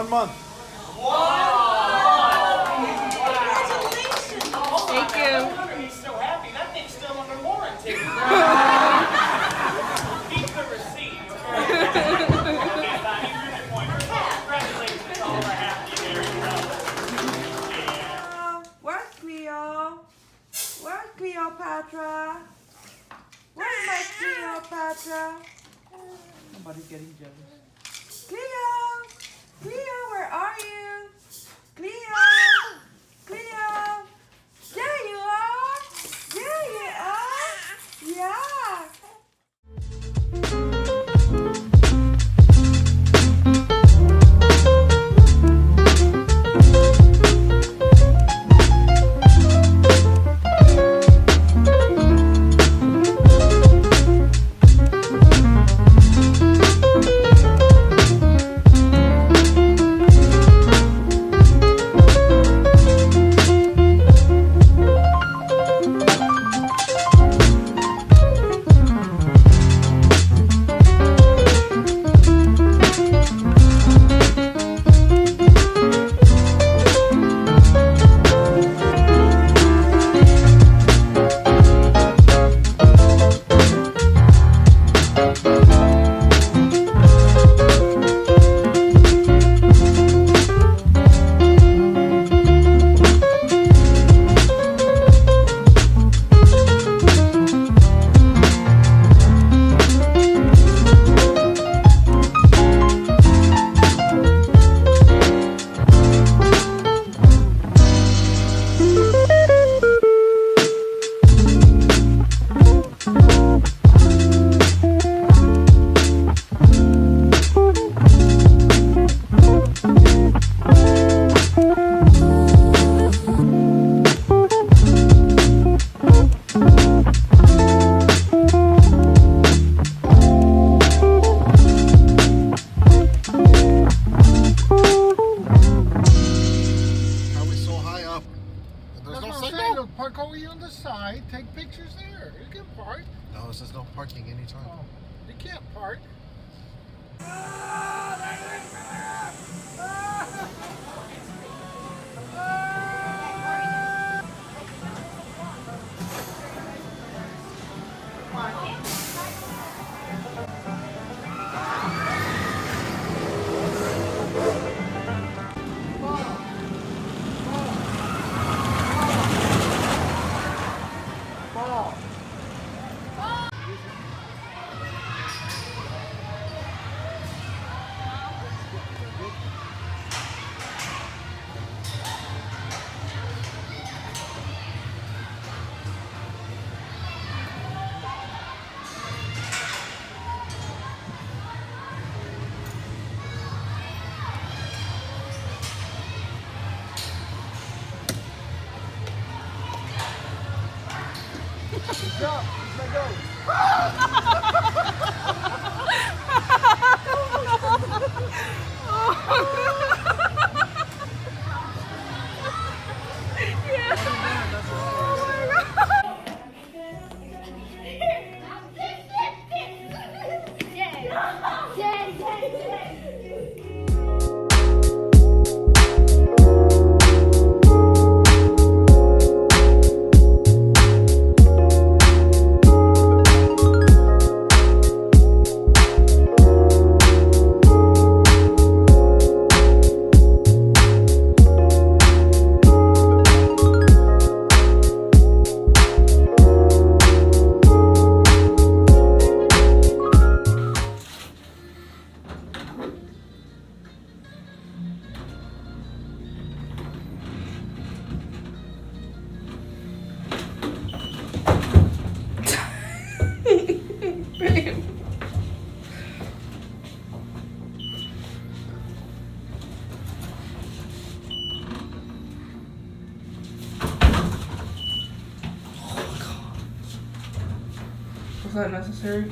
1 month. Thank you. He's so happy. That thing's still under warranty. Keep the receipt. Congratulations, all are happy. There you go. Where's Cleo? Where's Cleopatra? Where's my Cleopatra? Somebody's getting jealous. Cleo! Cleo, where are you? Cleo! Cleo! There you are! There you are! Yeah! Park over here on the side, take pictures there. You can park. No, it says no parking anytime. Oh, you can't park. Good job. Let go. Was that necessary?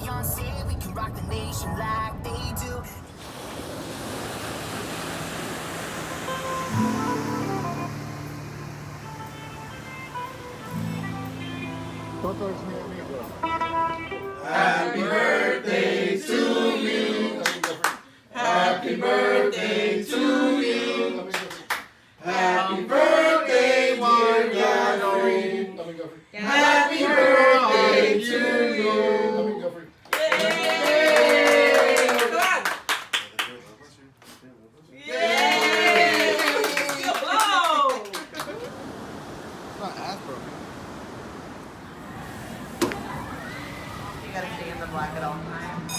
Beyonce, we can rock the nation like they do. Happy birthday to you. Happy birthday to you. Happy birthday, dear Godfrey. Happy birthday to you. Yay! Come on. Yay! Blow! It's not as broken. You gotta stay in the black at all times.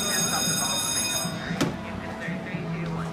Can't stop the ball from making all right. In 3, 2, 1.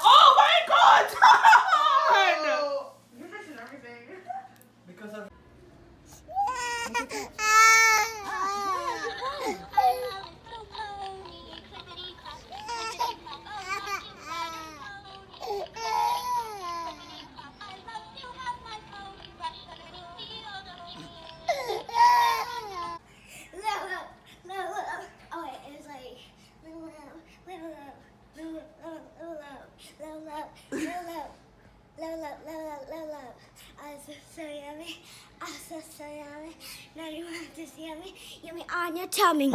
Oh my God! You're missing everything. Because of. So yummy. I'm so yummy. Now you want to see yummy. Yummy on your tummy.